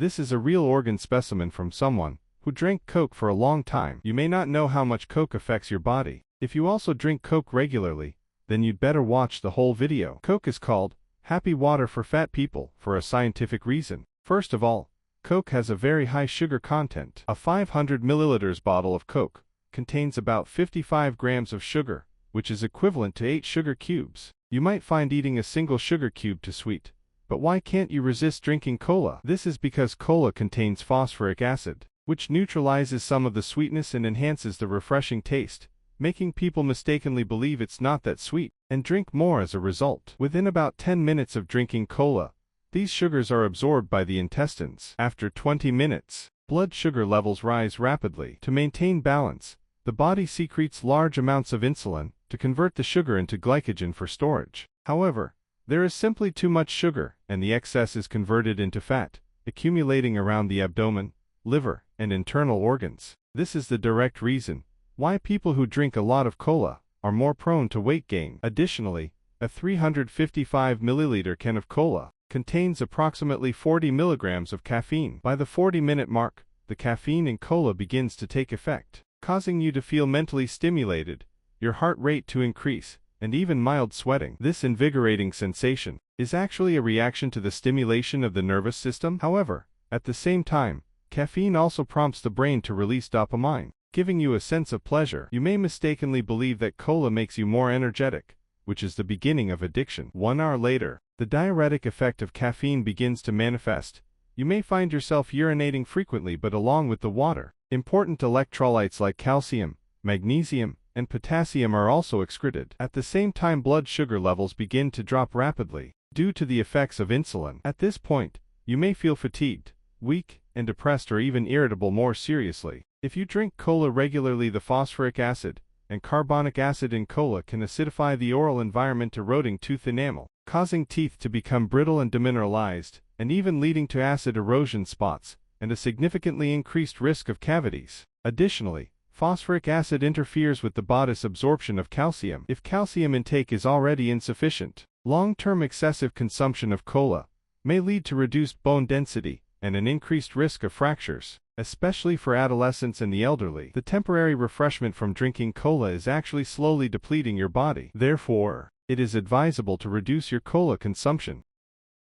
This is a real organ specimen from someone who drank Coke for a long time. You may not know how much Coke affects your body. If you also drink Coke regularly, then you'd better watch the whole video. Coke is called happy water for fat people for a scientific reason. First of all, Coke has a very high sugar content. A 500 milliliters bottle of Coke contains about 55 grams of sugar, which is equivalent to 8 sugar cubes. You might find eating a single sugar cube too sweet, but why can't you resist drinking cola? This is because cola contains phosphoric acid, which neutralizes some of the sweetness and enhances the refreshing taste, making people mistakenly believe it's not that sweet, and drink more as a result. Within about 10 minutes of drinking cola, these sugars are absorbed by the intestines. After 20 minutes, blood sugar levels rise rapidly. To maintain balance, the body secretes large amounts of insulin to convert the sugar into glycogen for storage. However, there is simply too much sugar, and the excess is converted into fat, accumulating around the abdomen, liver, and internal organs. This is the direct reason why people who drink a lot of cola are more prone to weight gain. Additionally, a 355 milliliter can of cola contains approximately 40 milligrams of caffeine. By the 40-minute mark, the caffeine in cola begins to take effect, causing you to feel mentally stimulated, your heart rate to increase, and even mild sweating. This invigorating sensation is actually a reaction to the stimulation of the nervous system. However, at the same time, caffeine also prompts the brain to release dopamine, giving you a sense of pleasure. You may mistakenly believe that cola makes you more energetic, which is the beginning of addiction. 1 hour later, the diuretic effect of caffeine begins to manifest. You may find yourself urinating frequently, but along with the water, important electrolytes like calcium, magnesium, and potassium are also excreted. At the same time, blood sugar levels begin to drop rapidly due to the effects of insulin. At this point, you may feel fatigued, weak, and depressed, or even irritable. More seriously, if you drink cola regularly, the phosphoric acid and carbonic acid in cola can acidify the oral environment, eroding tooth enamel, causing teeth to become brittle and demineralized, and even leading to acid erosion spots and a significantly increased risk of cavities. Additionally, phosphoric acid interferes with the body's absorption of calcium. If calcium intake is already insufficient, long-term excessive consumption of cola may lead to reduced bone density and an increased risk of fractures, especially for adolescents and the elderly. The temporary refreshment from drinking cola is actually slowly depleting your body. Therefore, it is advisable to reduce your cola consumption